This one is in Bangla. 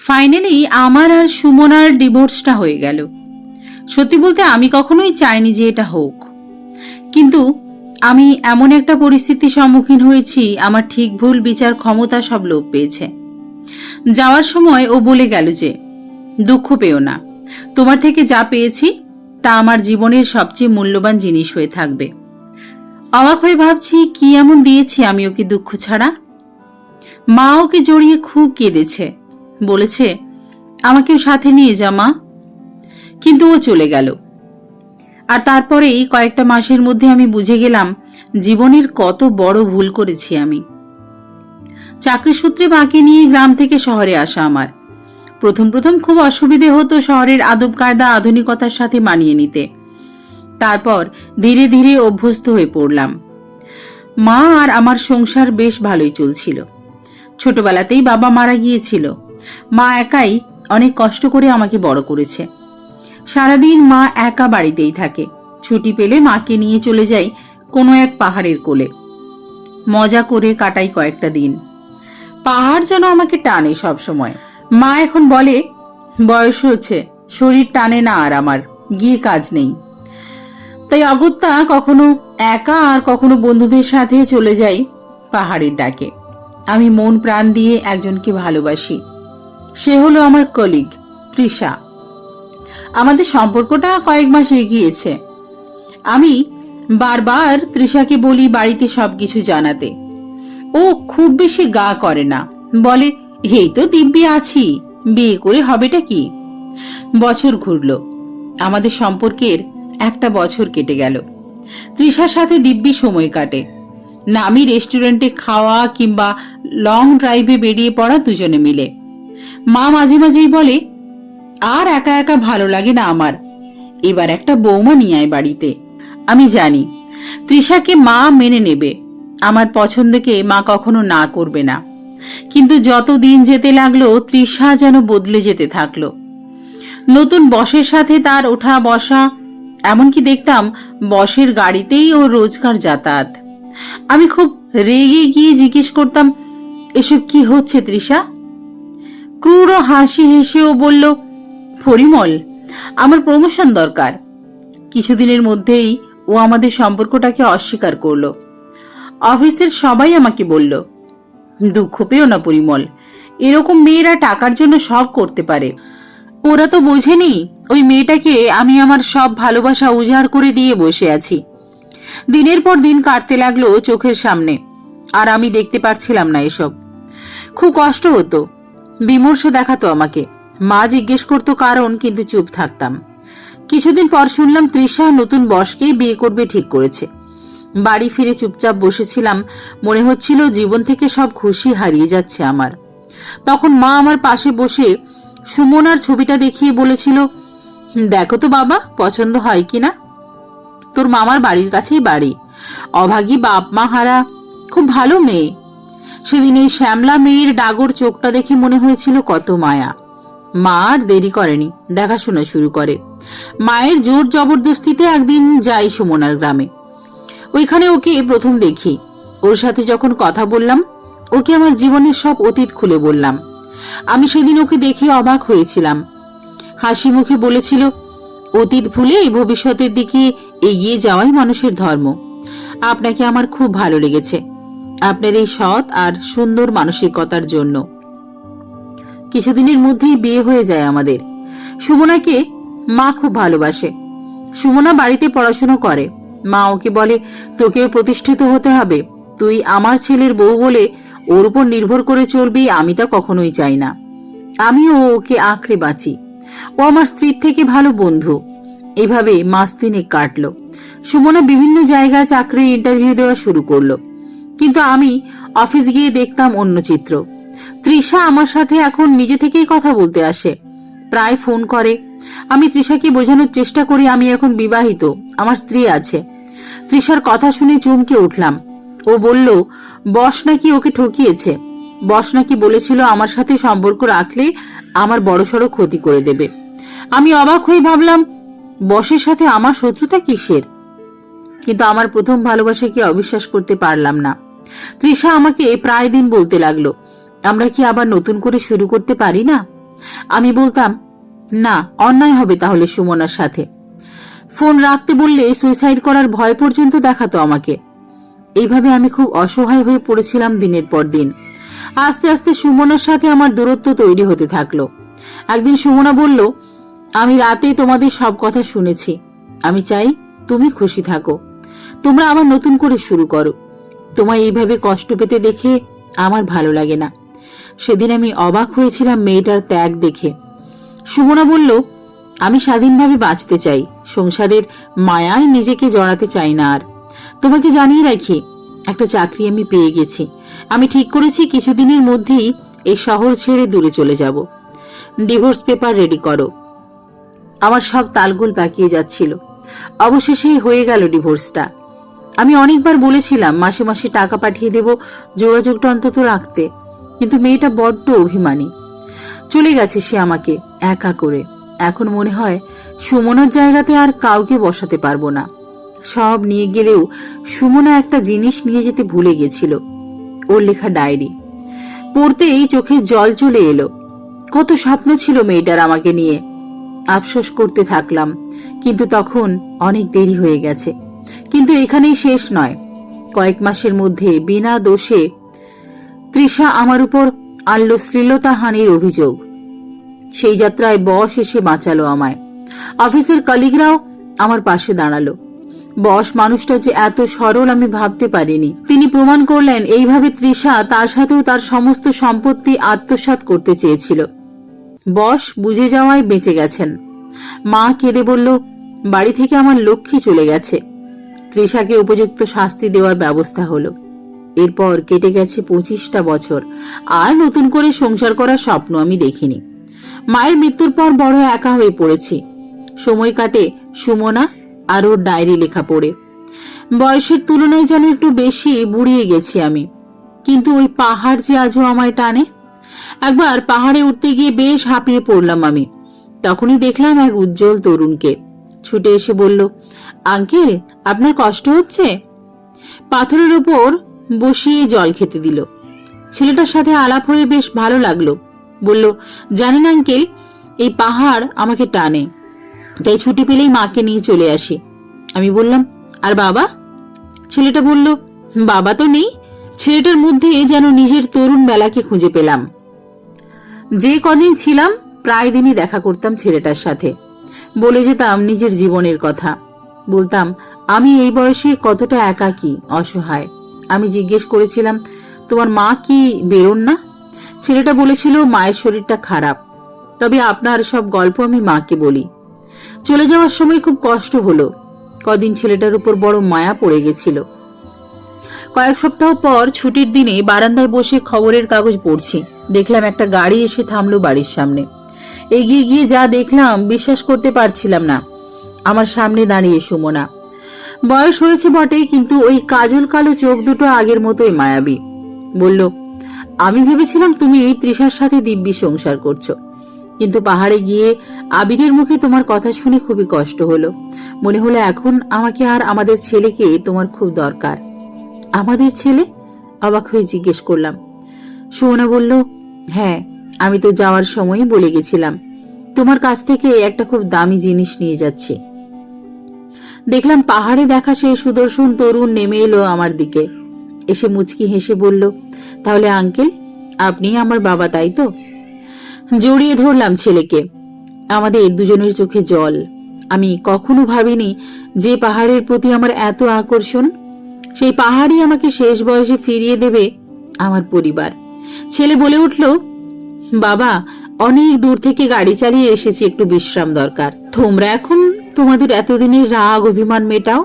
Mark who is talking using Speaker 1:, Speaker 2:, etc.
Speaker 1: ফাইনালি আমার আর সুমনার ডিভোর্সটা হয়ে গেল। সত্যি বলতে আমি কখনোই চাইনি যে এটা হোক, কিন্তু আমি এমন একটা পরিস্থিতির সম্মুখীন হয়েছি, আমার ঠিক ভুল বিচার ক্ষমতা সব লোপ পেয়েছে। যাওয়ার সময় ও বলে গেল যে দুঃখ পেও না, তোমার থেকে যা পেয়েছি তা আমার জীবনের সবচেয়ে মূল্যবান জিনিস হয়ে থাকবে। অবাক হয়ে ভাবছি কি এমন দিয়েছি আমি ওকে দুঃখ ছাড়া। মা ওকে জড়িয়ে খুব কেঁদেছে, বলেছে আমাকেও সাথে নিয়ে যা মা। কিন্তু ও চলে গেল। আর তারপরেই কয়েকটা মাসের মধ্যে আমি বুঝে গেলাম জীবনের কত বড় ভুল করেছি আমি। চাকরি সূত্রে মাকে নিয়ে গ্রাম থেকে শহরে আসা আমার। প্রথম প্রথম খুব অসুবিধে হতো শহরের আদব কায়দা আধুনিকতার সাথে মানিয়ে নিতে। তারপর ধীরে ধীরে অভ্যস্ত হয়ে পড়লাম। মা আর আমার সংসার বেশ ভালোই চলছিল। ছোটবেলাতেই বাবা মারা গিয়েছিল। মা একাই অনেক কষ্ট করে আমাকে বড় করেছে। সারাদিন মা একা বাড়িতেই থাকে। ছুটি পেলে মাকে নিয়ে চলে যাই কোনো এক পাহাড়ের কোলে। মজা করে কাটাই কয়েকটা দিন। পাহাড় যেন আমাকে টানে সব সময়। মা এখন বলে বয়স হচ্ছে, শরীর টানে না আর আমার, গিয়ে কাজ নেই। তাই অগত্যা কখনো একা আর কখনো বন্ধুদের সাথে চলে যাই পাহাড়ের ডাকে। আমি মন প্রাণ দিয়ে একজনকে ভালোবাসি। সে হলো আমার কলিগ তৃষা। আমাদের সম্পর্কটা কয়েক মাস এগিয়েছে। আমি বারবার তৃষাকে বলি বাড়িতে সবকিছু জানাতে। ও খুব বেশি গা করে না, বলে এই তো দিব্যি আছি, বিয়ে করে হবেটা কি। বছর ঘুরল, আমাদের সম্পর্কের একটা বছর কেটে গেল। তৃষার সাথে দিব্যি সময় কাটে। নামি রেস্টুরেন্টে খাওয়া কিংবা লং ড্রাইভে বেরিয়ে পড়া দুজনে মিলে। মা মাঝে মাঝেই বলে আর একা একা ভালো লাগে না আমার, এবার একটা বৌমা নিয়ে আয় বাড়িতে। আমি জানি তৃষাকে মা মেনে নেবে, আমার পছন্দকে মা কখনো না করবে না। কিন্তু যত দিন যেতে লাগলো তৃষা যেন বদলে যেতে থাকলো। নতুন বসের সাথে তার ওঠা বসা, এমনকি দেখতাম বসের গাড়িতেই ও রোজকার যাতায়াত। আমি খুব রেগে গিয়ে জিজ্ঞেস করতাম এসব কি হচ্ছে তৃষা। ক্রূর হাসি হেসেও বলল পরিমল, আমার প্রমোশন দরকার। কিছুদিনের মধ্যেই ও আমাদের সম্পর্কটাকে অস্বীকার করলো। অফিসের সবাই আমাকে বলল দুঃখ পেও না পরিমল, এরকম মেয়েরা টাকার জন্য সব করতে পারে। ওরা তো বোঝেনি ওই মেয়েটাকে আমি আমার সব ভালোবাসা উজাড় করে দিয়ে বসে আছি। দিনের পর দিন কাটতে লাগলো চোখের সামনে, আর আমি দেখতে পারছিলাম না এসব। খুব কষ্ট হতো, বিমর্ষ দেখাতো আমাকে। মা জিজ্ঞেস করতো কারণ, কিন্তু চুপ থাকতাম। কিছুদিন পর শুনলাম তৃষা নতুন বসকে বিয়ে করবে ঠিক করেছে। বাড়ি ফিরে চুপচাপ বসেছিলাম, মনে হচ্ছিল জীবন থেকে সব খুশি হারিয়ে যাচ্ছে আমার। তখন মা আমার পাশে বসে সুমনার ছবিটা দেখিয়ে বলেছিল দেখো তো বাবা, পছন্দ হয় কিনা। তোর মামার বাড়ির কাছেই বাড়ি, অভাগী বাপ মা হারা, খুব ভালো মেয়ে। সেদিন ওই শ্যামলা মেয়ের ডাগর চোখটা দেখে মনে হয়েছিল কত মায়া। মা আর দেরি করেনি, দেখাশোনা শুরু করে। মায়ের জোর জবরদস্তিতে একদিন যাই সুমনার গ্রামে। ওইখানে ওকে প্রথম দেখি। ওর সাথে যখন কথা বললাম, ওকে আমার জীবনের সব অতীত খুলে বললাম। আমি সেদিন ওকে দেখে অবাক হয়েছিলাম। হাসি মুখে বলেছিল অতীত ভুলে ভবিষ্যতের দিকে এগিয়ে যাওয়াই মানুষের ধর্ম। আপনাকে আমার খুব ভালো লেগেছে, আপনার এই সৎ আর সুন্দর মানসিকতার জন্য। কিছুদিনের মধ্যেই বিয়ে হয়ে যায় আমাদের। সুমনাকে মা খুব ভালোবাসে। সুমনা বাড়িতে পড়াশোনা করে। মা ওকে বলে তোকেও প্রতিষ্ঠিত হতে হবে, তুই আমার ছেলের বউ বলে ওর উপর নির্ভর করে চলবি, আমি তা কখনোই চাই না। আমিও ওকে আঁকড়ে বাঁচি। ও আমার স্ত্রীর থেকে ভালো বন্ধু। এভাবে মাস তিনেক কাটলো। সুমনা বিভিন্ন জায়গায় চাকরির ইন্টারভিউ দেওয়া শুরু করলো, কিন্তু আমি অফিস গিয়ে দেখতাম অন্য চিত্র। তৃষা আমার সাথে এখন নিজে থেকেই কথা বলতে আসে, প্রায় ফোন করে। আমি তৃষাকে বোঝানোর চেষ্টা করি আমি এখন বিবাহিত, আমার স্ত্রী আছে। তৃষার কথা শুনে চমকে উঠলাম। ও বলল বস নাকি ওকে ঠকিয়েছে। বস নাকি বলেছিল আমার সাথে সম্পর্ক রাখলে আমার বড়সড় ক্ষতি করে দেবে। আমি অবাক হয়ে ভাবলাম বসের সাথে আমার শত্রুতা কিসের। কিন্তু আমার প্রথম ভালোবাসাকে অবিশ্বাস করতে পারলাম না। তৃষা আমাকে প্রায় দিন বলতে লাগলো আমরা কি আবার নতুন করে শুরু করতে পারি না। আমি বলতাম, না, অন্যায় হবে তাহলে সুমনার সাথে। ফোন রাখতে বললে সুইসাইড করার ভয় পর্যন্ত দেখাতো আমাকে। এইভাবে আমি খুব অসহায় হয়ে পড়েছিলাম দিনের পর দিন। আস্তে আস্তে সুমনার সাথে আমার দূরত্ব তৈরি হতে থাকলো। একদিন সুমনা বলল, আমি রাতে তোমাদের সব কথা শুনেছি, আমি চাই তুমি খুশি থাকো, তোমরা আবার নতুন করে শুরু করো। তোমায় এইভাবে কষ্ট পেতে দেখে আমার ভালো লাগে না। সেদিন আমি অবাক হয়েছিলাম মেয়েটার ত্যাগ দেখে। সুমনা বলল, আমি স্বাধীনভাবে বাঁচতে চাই, সংসারের মায়ায় নিজেকে জড়াতে চাই না আর। তোমাকে জানিয়ে রাখি, একটা চাকরি আমি পেয়ে গেছি। আমি ঠিক করেছি কিছুদিনের মধ্যেই এই শহর ছেড়ে দূরে চলে যাব। ডিভোর্স পেপার রেডি করো। আমার সব তালগোল পাকিয়ে যাচ্ছিল। অবশেষে হয়ে গেল ডিভোর্সটা। আমি অনেকবার বলেছিলাম মাসে মাসে টাকা পাঠিয়ে দেব, যোগাযোগটা অন্তত রাখতে, কিন্তু মেয়েটা বড্ড অভিমানী। চলে গেছে সে আমাকে একা করে। এখন মনে হয় সুমনার জায়গাতে আর কাউকে বসাতে পারবো না। সব নিয়ে গেলেও সুমনা একটা জিনিস নিয়ে যেতে ভুলে গেছিল, ওর লেখা ডায়েরি। পড়তেই চোখে জল চলে এলো। কত স্বপ্ন ছিল মেয়েটার আমাকে নিয়ে। আফসোস করতে থাকলাম, কিন্তু তখন অনেক দেরি হয়ে গেছে। কিন্তু এখানেই শেষ নয়। কয়েক মাসের মধ্যে বিনা দোষে তৃষা আমার উপর আনলো শ্লীলতাহানির অভিযোগ। সেই যাত্রায় বস এসে বাঁচালো আমায়। অফিসের কলিগরাও আমার পাশে দাঁড়ালো। বস মানুষটা যে এত সরল আমি ভাবতে পারিনি। তিনি প্রমাণ করলেন এইভাবে তৃষা তার সাথেও তার সমস্ত সম্পত্তি আত্মসাৎ করতে চেয়েছিল। বস বুঝে যাওয়ায় বেঁচে গেছেন। মা কেঁদে বলল, বাড়ি থেকে আমার লক্ষ্মী চলে গেছে। তৃষাকে উপযুক্ত শাস্তি দেওয়ার ব্যবস্থা হলো। এরপর কেটে গেছে 25টা বছর, আর নতুন করে সংসার করার স্বপ্ন আমি দেখিনি। মায়ের মৃত্যুর পর বড় একা হয়ে পড়েছি। সময় কাটে সুমনা আর ওর ডায়েরি লেখা পড়ে। বয়সের তুলনায় যেন একটু বেশি বুড়িয়ে গেছি আমি, কিন্তু ওই পাহাড় যে আজও আমায় টানে। একবার পাহাড়ে উঠতে গিয়ে বেশ হাঁপিয়ে পড়লাম আমি। তখনই দেখলাম এক উজ্জ্বল তরুণকে। ছুটে এসে বলল, আঙ্কেল, আপনার কষ্ট হচ্ছে? পাথরের উপর বসিয়ে জল খেতে দিল। ছেলেটার সাথে আলাপ হয়ে বেশ ভালো লাগলো। বলল, জানেন আঙ্কেল, এই পাহাড় আমাকে টানে, তাই ছুটি পেলেই মাকে নিয়ে চলে আসি। আমি বললাম, আর বাবা? ছেলেটা বলল, বাবা তো নেই। ছেলেটার মধ্যে যেন নিজের তরুণ বেলাকে খুঁজে পেলাম। যে কদিন ছিলাম প্রায় দিনই দেখা করতাম ছেলেটার সাথে। বলে যেতাম নিজের জীবনের কথা। বলতাম আমি এই বয়সে কতটা একাকী, অসহায়। আমি জিজ্ঞেস করেছিলাম, তোমার মা কি বেরোন না? ছেলেটা বলেছিল, মায়ের শরীরটা খারাপ, তবে আপনার সব গল্প আমি মাকে বলি। চলে যাওয়ার সময় খুব কষ্ট হলো। কদিন ছেলেটার উপর বড় মায়া পড়ে গেছিল। কয়েক সপ্তাহ পর ছুটির দিনে বারান্দায় বসে খবরের কাগজ পড়ছি। দেখলাম একটা গাড়ি এসে থামলো বাড়ির সামনে। এগিয়ে গিয়ে যা দেখলাম বিশ্বাস করতে পারছিলাম না। আমার সামনে দাঁড়িয়ে সুমনা। বয়স হয়েছে বটে, কিন্তু ওই কাজল কালো চোখ দুটো আগের মতোই মায়াবী। বলল, আমি ভেবেছিলাম তুমি এই তৃষার সাথে দিব্যি সংসার করছো, কিন্তু পাহাড়ে গিয়ে আবিরের মুখে তোমার কথা শুনে খুবই কষ্ট হলো। মনে হলো এখন আমাকে আর আমাদের ছেলেকে তোমার খুব দরকার। আমাদের ছেলে? অবাক হয়ে জিজ্ঞেস করলাম। সুমনা বলল, হ্যাঁ, আমি তো যাওয়ার সময়ই বলে গেছিলাম তোমার কাছ থেকে একটা খুব দামি জিনিস নিয়ে যাচ্ছি। দেখলাম পাহাড়ে দেখা সেই সুদর্শন তরুণ নেমে এলো আমার দিকে। এসে মুচকি হেসে বলল, তাহলে আঙ্কেল, আপনি আমার বাবা, তাই তো? জড়িয়ে ধরলাম ছেলেকে। আমাদের দুজনের চোখে জল। আমি কখনো ভাবিনি যে পাহাড়ের প্রতি আমার এত আকর্ষণ, সেই পাহাড়ই আমাকে শেষ বয়সে ফিরিয়ে দেবে আমার পরিবার। ছেলে বলে উঠল, বাবা, অনেক দূর থেকে গাড়ি চালিয়ে এসেছি, একটু বিশ্রাম দরকার। তোমরা এখন তোমাদের এতদিনের রাগ অভিমান মেটাও।